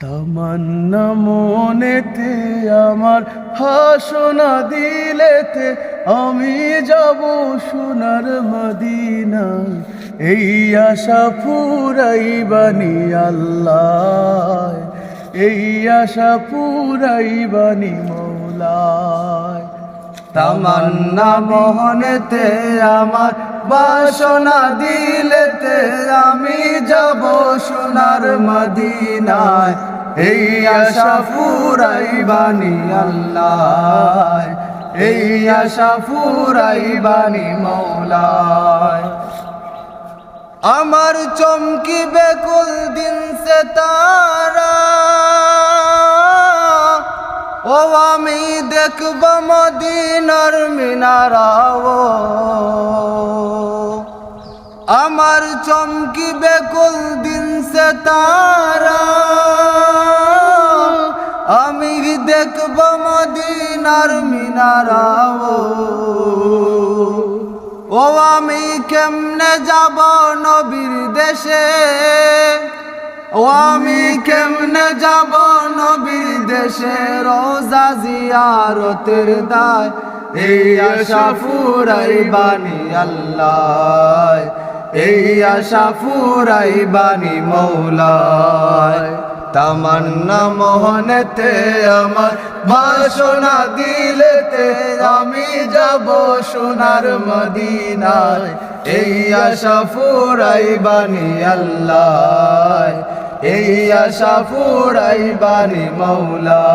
তামান্না মনেতে আমার, হাসনা দিলেতে আমি যাব সোনার মদিনা। এই আশা পুরাইবানি আল্লাহ, এই আশা পুরাইবানি মৌলায়। তামান্না মোহনেতে আমার, বাসনা দিলেতে আমি যাব সোনার মদিনায়। এই আশা পুরাইবানি আল্লাহ, এই আশা পুরাইবানি মৌলায়। আমার চমকিবে কুল দিন সে তারা, ও আমি দেখব মদিনার মিনারাও। আমার চমকিবে কুল দিন সে তারা, আমি দেখব মদিনার মিনারাও। ও আমি কেমনে যাব নবীর দেশে, ও আমি কেমনে যাব নবীর দেশে। রোজা জিয়ারতের দায় এই আশা ফুরাইবানি আল্লাহ, এই আশা ফুরাইবানি মৌলায়। তামান্না মোহনেতে আমার, বাসনা দিলেতে আমি যাব সোনার মদিনায়। এই আশা ফুরাইবানি আল্লাহ, এই আশা ফুরাইবানি মৌলা।